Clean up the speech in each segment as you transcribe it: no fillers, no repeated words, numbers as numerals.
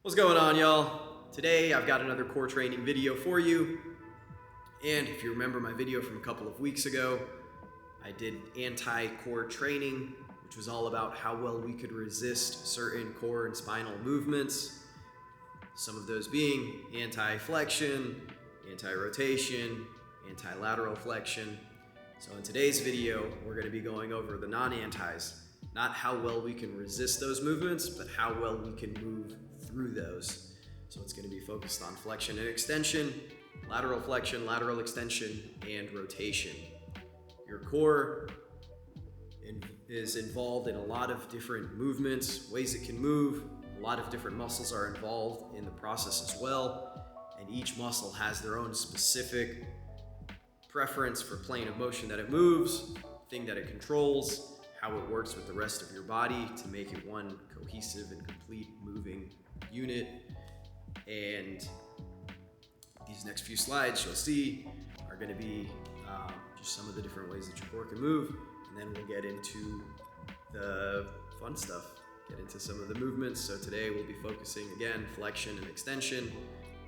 What's going on, y'all? Today I've got another core training video for you. And if you remember my video from a couple of weeks ago, I did anti-core training, which was all about how well we could resist certain core and spinal movements. Some of those being anti-flexion, anti-rotation, anti-lateral flexion. So in today's video, we're going to be going over the non-antis. Not how well we can resist those movements, but how well we can move through those. So it's going to be focused on flexion and extension, lateral flexion, lateral extension, and rotation. Your core is involved in a lot of different movements, ways it can move. A lot of different muscles are involved in the process as well. And each muscle has their own specific preference for plane of motion that it moves, thing that it controls, how it works with the rest of your body to make it one cohesive and complete moving unit. And these next few slides you'll see are going to be just some of the different ways that your core can move, and then we'll get into the fun stuff, get into some of the movements. So today we'll be focusing again flexion and extension,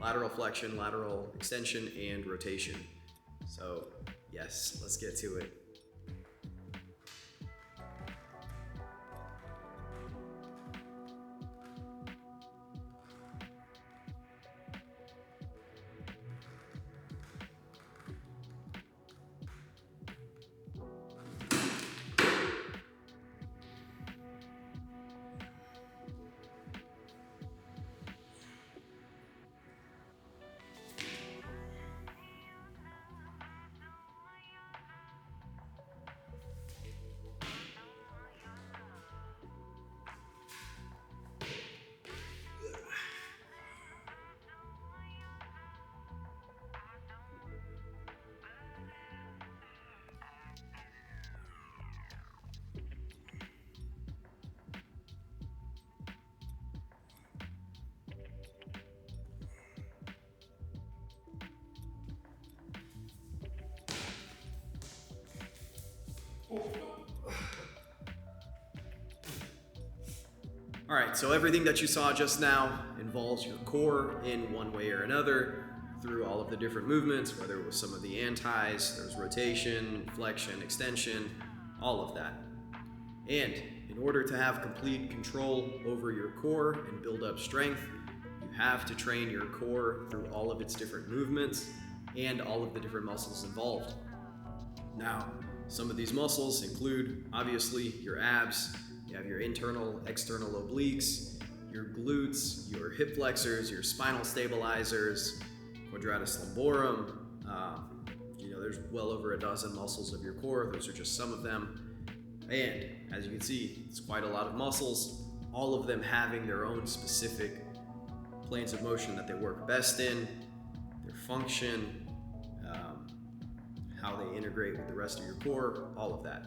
lateral flexion, lateral extension, and rotation. So yes, let's get to it. All right, so everything that you saw just now involves your core in one way or another through all of the different movements, whether it was some of the antis, there's rotation, flexion, extension, all of that. And in order to have complete control over your core and build up strength, you have to train your core through all of its different movements and all of the different muscles involved. Now, some of these muscles include, obviously, your abs. You have your internal, external obliques, your glutes, your hip flexors, your spinal stabilizers, quadratus lumborum. There's well over a dozen muscles of your core. Those are just some of them. And as you can see, it's quite a lot of muscles, all of them having their own specific planes of motion that they work best in, their function, how they integrate with the rest of your core, all of that.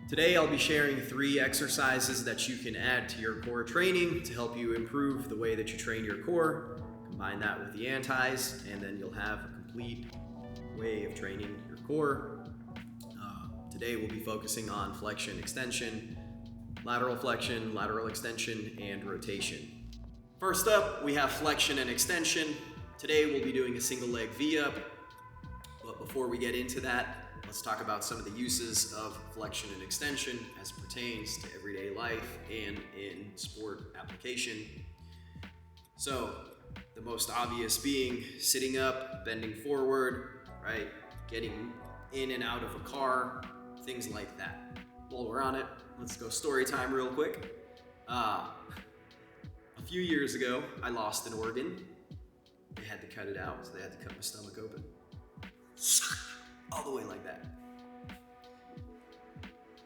Today I'll be sharing 3 exercises that you can add to your core training to help you improve the way that you train your core. Combine that with the antis, and then you'll have a complete way of training your core. Today we'll be focusing on flexion, extension, lateral extension, and rotation. First up, we have flexion and extension. Today we'll be doing a single leg V-up, but before we get into that, let's talk about some of the uses of flexion and extension as it pertains to everyday life and in sport application. So, the most obvious being sitting up, bending forward, right? Getting in and out of a car, things like that. While we're on it, let's go story time real quick. A few years ago, I lost an organ. They had to cut it out, so they had to cut my stomach open. All the way like that.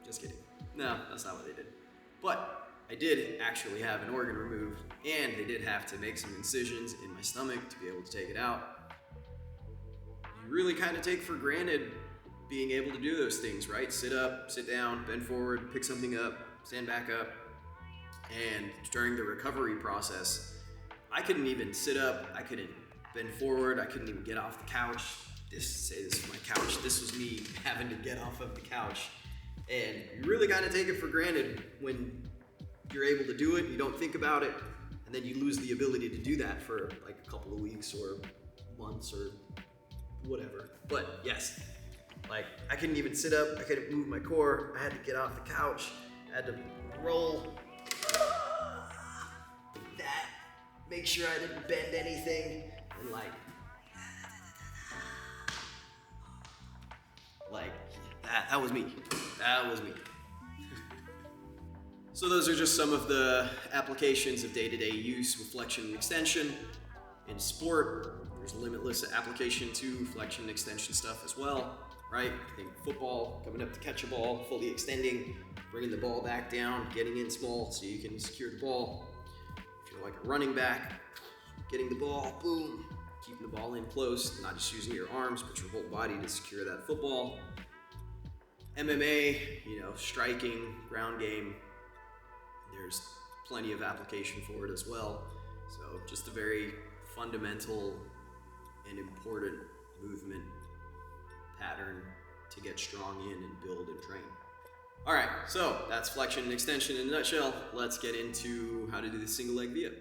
Just kidding. No, that's not what they did. But I did actually have an organ removed, and they did have to make some incisions in my stomach to be able to take it out. You really kind of take for granted being able to do those things, right? Sit up, sit down, bend forward, pick something up, stand back up. And during the recovery process, I couldn't even sit up, I couldn't bend forward, I couldn't even get off the couch. This is my couch. This was me having to get off of the couch. And you really kind of take it for granted when you're able to do it, you don't think about it, And then you lose the ability to do that for like a couple of weeks or months or whatever. But yes, like I couldn't even sit up, I couldn't move my core, I had to get off the couch, I had to roll that, make sure I didn't bend anything, and like that was me. That was me. So those are just some of the applications of day-to-day use with flexion and extension. In sport, there's limitless application to flexion and extension stuff as well, right? I think football, coming up to catch a ball, fully extending, bringing the ball back down, getting in small so you can secure the ball. If you're like a running back, getting the ball, boom, keeping the ball in close, not just using your arms, but your whole body to secure that football. MMA, striking, ground game, there's plenty of application for it as well. So just a very fundamental and important movement pattern to get strong in and build and train. All right, so that's flexion and extension in a nutshell. Let's get into how to do the single leg V-up.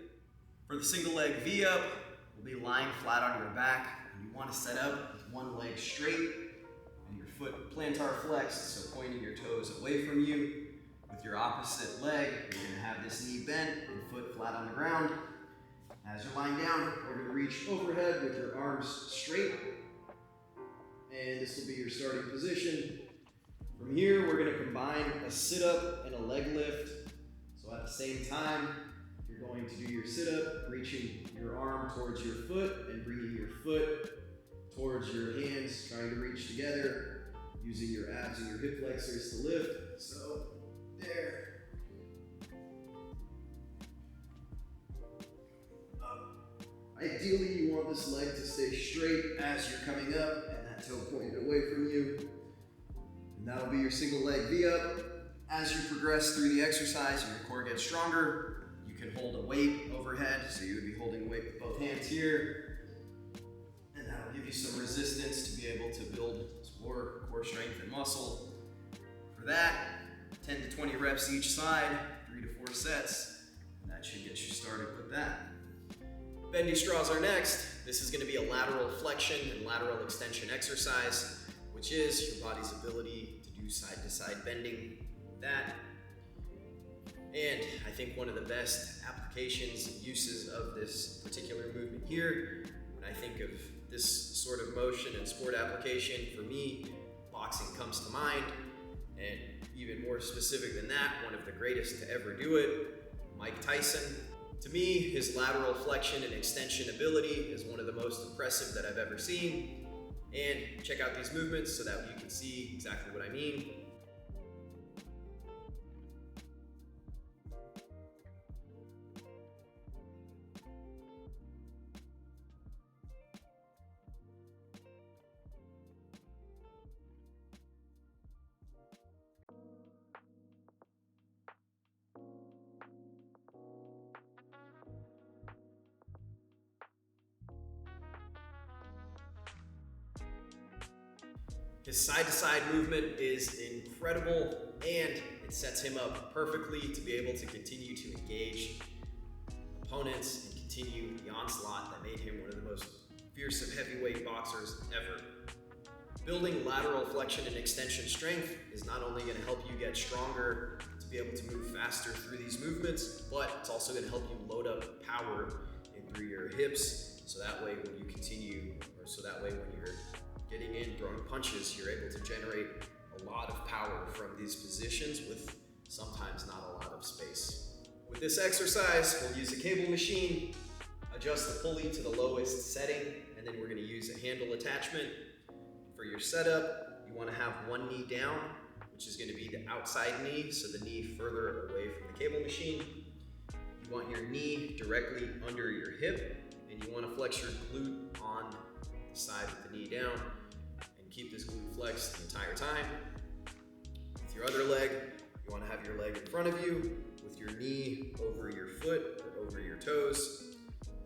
For the single leg V-up, we'll be lying flat on your back. You want to set up with one leg straight and your foot plantar flexed, so pointing your toes away from you. With your opposite leg, you're going to have this knee bent and foot flat on the ground. As you're lying down, we're going to reach overhead with your arms straight. And this will be your starting position. From here, we're going to combine a sit-up and a leg lift. So at the same time, you're going to do your sit-up, reaching your arm towards your foot and bringing your foot towards your hands, trying to reach together, using your abs and your hip flexors to lift. So there. Ideally, you want this leg to stay straight as you're coming up and that toe pointed away from you. And that'll be your single leg V-up. As you progress through the exercise and your core gets stronger, you can hold a weight overhead. So you would be holding a weight with both hands here. And that'll give you some resistance to be able to build more core strength and muscle. For that, 10 to 20 reps each side, 3 to 4 sets, and that should get you started with that. Bendy straws are next. This is going to be a lateral flexion and lateral extension exercise, which is your body's ability to do side-to-side bending with that. And I think one of the best applications and uses of this particular movement here, when I think of this sort of motion and sport application, for me, boxing comes to mind. And even more specific than that, one of the greatest to ever do it, Mike Tyson. To me, his lateral flexion and extension ability is one of the most impressive that I've ever seen. And check out these movements so that you can see exactly what I mean. His side-to-side movement is incredible, and it sets him up perfectly to be able to continue to engage opponents and continue the onslaught that made him one of the most fearsome heavyweight boxers ever. Building lateral flexion and extension strength is not only going to help you get stronger to be able to move faster through these movements, but it's also going to help you load up power in through your hips, so that way when you continue, or so that way when you're getting in, throwing punches, you're able to generate a lot of power from these positions with sometimes not a lot of space. With this exercise, we'll use a cable machine, adjust the pulley to the lowest setting, and then we're going to use a handle attachment. For your setup, you want to have one knee down, which is going to be the outside knee, so the knee further away from the cable machine. You want your knee directly under your hip, and you want to flex your glute on the side with the knee down. Keep this glute flexed the entire time. With your other leg, you want to have your leg in front of you with your knee over your foot or over your toes,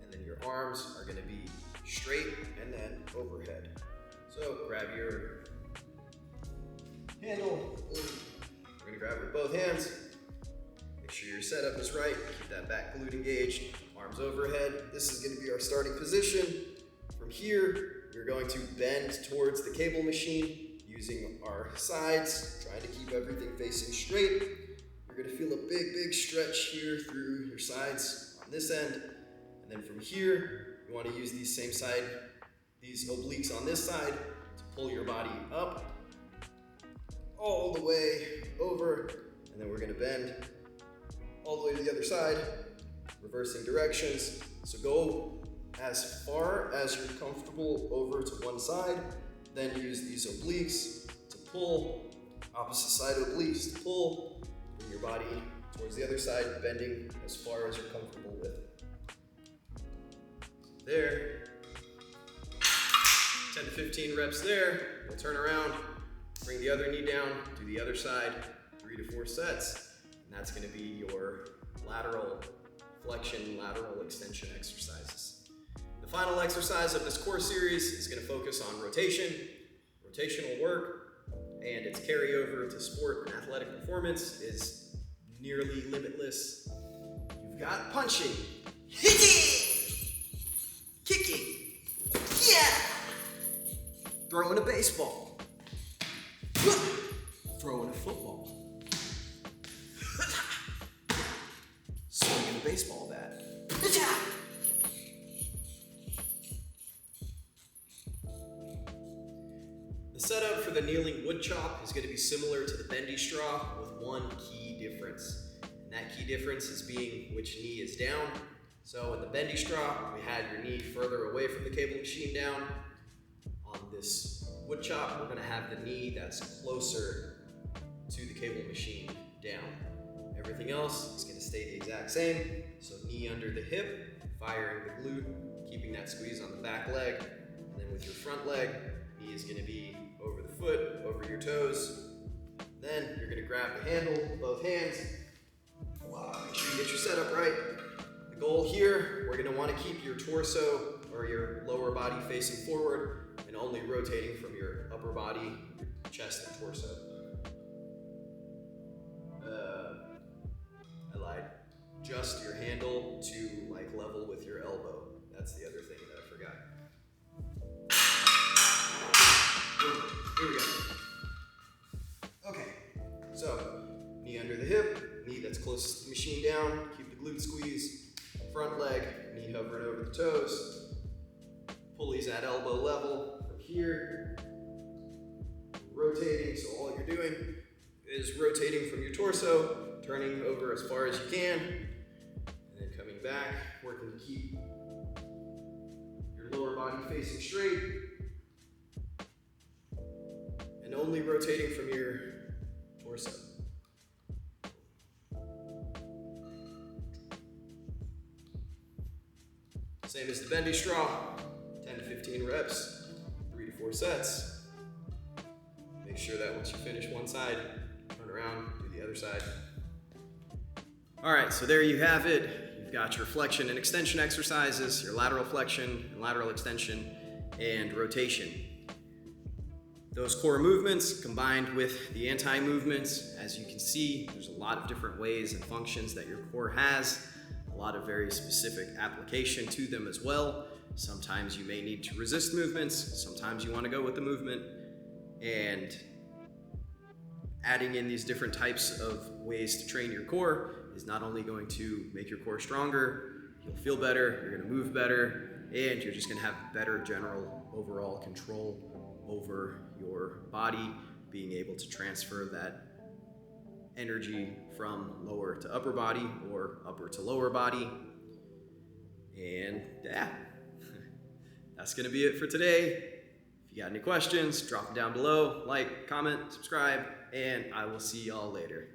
and then your arms are going to be straight and then overhead. So grab your handle. We're going to grab it with both hands. Make sure your setup is right. Keep that back glute engaged. arms overhead. This is going to be our starting position. From here, we're going to bend towards the cable machine using our sides, trying to keep everything facing straight. You're going to feel a big stretch here through your sides on this end. And then from here, you want to use these obliques on this side to pull your body up all the way over. And then we're going to bend all the way to the other side, reversing directions. So go as far as you're comfortable over to one side, then use these obliques to pull, opposite side obliques to pull, bring your body towards the other side, bending as far as you're comfortable with. There, 10 to 15 reps there. We'll turn around, bring the other knee down, do the other side, 3 to 4 sets, and that's gonna be your lateral flexion, lateral extension exercises. The final exercise of this core series is going to focus on rotation, rotational work, and its carryover to sport and athletic performance is nearly limitless. You've got punching, hitting, kicking, yeah, throwing a baseball, throwing a football, swinging a baseball bat. The setup for the kneeling wood chop is going to be similar to the bendy straw with one key difference. And that key difference is being which knee is down. So in the bendy straw, we had your knee further away from the cable machine down. On this wood chop, we're going to have the knee that's closer to the cable machine down. Everything else is going to stay the exact same. So knee under the hip, firing the glute, keeping that squeeze on the back leg. And then with your front leg, knee is going to be over the foot, over your toes. Then you're going to grab the handle with both hands. Make sure you get your setup right. The goal here, we're going to want to keep your torso or your lower body facing forward and only rotating from your upper body, your chest and torso. I lied. Adjust your handle to like level with your elbow. That's the other thing that I forgot. Here we go. Okay, so knee under the hip, knee that's closest to the machine down, keep the glute squeeze, front leg, knee hovering over the toes, pulleys at elbow level from here, rotating, so all you're doing is rotating from your torso, turning over as far as you can, and then coming back, working to keep your lower body facing straight, and only rotating from your torso. Same as the bendy straw, 10 to 15 reps, 3 to 4 sets. Make sure that once you finish one side, turn around, do the other side. All right, so there you have it. You've got your flexion and extension exercises, your lateral flexion and lateral extension, and rotation. Those core movements combined with the anti-movements, as you can see, there's a lot of different ways and functions that your core has, a lot of very specific application to them as well. Sometimes you may need to resist movements, sometimes you want to go with the movement, and adding in these different types of ways to train your core is not only going to make your core stronger, you'll feel better, you're going to move better, and you're just going to have better general overall control over your body, being able to transfer that energy from lower to upper body or upper to lower body. And yeah, that's going to be it for today. If you got any questions, drop them down below, like, comment, subscribe, and I will see y'all later.